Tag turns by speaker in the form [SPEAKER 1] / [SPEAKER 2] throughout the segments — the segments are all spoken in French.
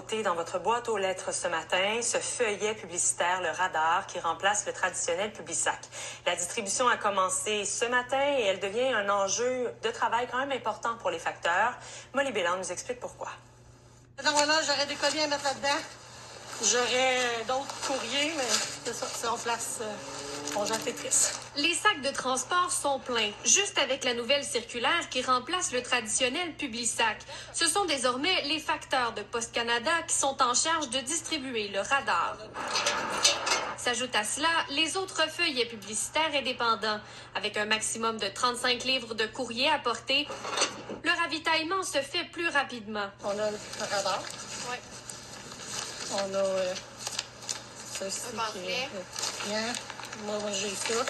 [SPEAKER 1] nouveauté dans votre boîte aux lettres ce matin, ce feuillet publicitaire, le radar, qui remplace le traditionnel Publisac. La distribution a commencé ce matin et elle devient un enjeu de travail quand même important pour les facteurs. Molly Bélan nous explique pourquoi.
[SPEAKER 2] Donc voilà, j'aurais des colis à mettre là-dedans. J'aurais d'autres courriers, mais c'est ça, c'est en place. On jette Tetris.
[SPEAKER 3] Les sacs de transport sont pleins, juste avec la nouvelle circulaire qui remplace le traditionnel Publisac. Ce sont désormais les facteurs de Poste Canada qui sont en charge de distribuer le radar. S'ajoutent à cela les autres feuillets publicitaires indépendants. Avec un maximum de 35 livres de courrier à porter, le ravitaillement se fait plus rapidement.
[SPEAKER 2] On a le radar.
[SPEAKER 3] Oui.
[SPEAKER 2] On a ceci qui est bien. Moi, j'ai ça.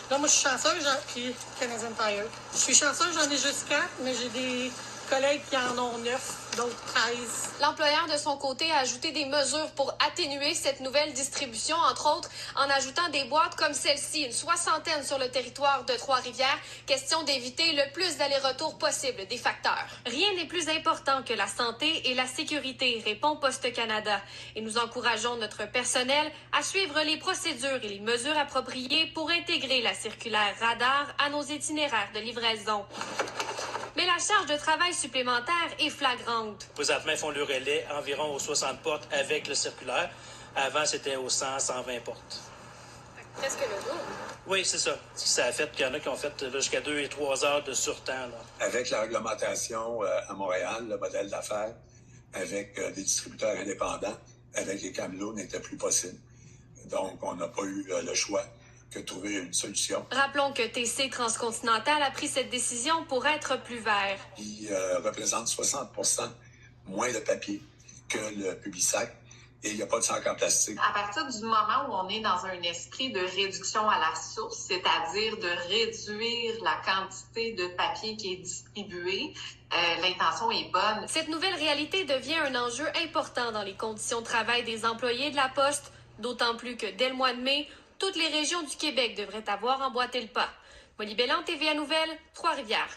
[SPEAKER 2] Là, moi, je suis chanceuse, puis Canadian Tire. Je suis chanceuse, j'en ai juste 4, mais j'ai des collègues qui en ont 9, d'autres 13.
[SPEAKER 3] L'employeur, de son côté, a ajouté des mesures pour atténuer cette nouvelle distribution, entre autres en ajoutant des boîtes comme celle-ci, une 60aine sur le territoire de Trois-Rivières. Question d'éviter le plus d'allers-retours possible des facteurs. Rien n'est plus important que la santé et la sécurité, répond Poste Canada. Et nous encourageons notre personnel à suivre les procédures et les mesures appropriées pour intégrer la circulaire radar à nos itinéraires de livraison. Mais la charge de travail supplémentaire est flagrante.
[SPEAKER 4] Présentement, ils font le relais environ aux 60 portes avec le circulaire. Avant, c'était aux 100, 120 portes.
[SPEAKER 3] Presque le double.
[SPEAKER 4] Oui, c'est ça. Ça a fait qu'il y en a qui ont fait jusqu'à 2 et 3 heures de surtemps. Là.
[SPEAKER 5] Avec la réglementation à Montréal, le modèle d'affaires, avec des distributeurs indépendants, avec les camelots, n'était plus possible. Donc, on n'a pas eu le choix que trouver une solution.
[SPEAKER 3] Rappelons que TC Transcontinental a pris cette décision pour être plus vert.
[SPEAKER 5] Il représente 60% moins de papier que le Publisac et il n'y a pas de sac en plastique.
[SPEAKER 6] À partir du moment où on est dans un esprit de réduction à la source, c'est-à-dire de réduire la quantité de papier qui est distribué, l'intention est bonne.
[SPEAKER 3] Cette nouvelle réalité devient un enjeu important dans les conditions de travail des employés de la Poste, d'autant plus que dès le mois de mai, toutes les régions du Québec devraient avoir emboîté le pas. Molly Bélan, TVA Nouvelles, Trois-Rivières.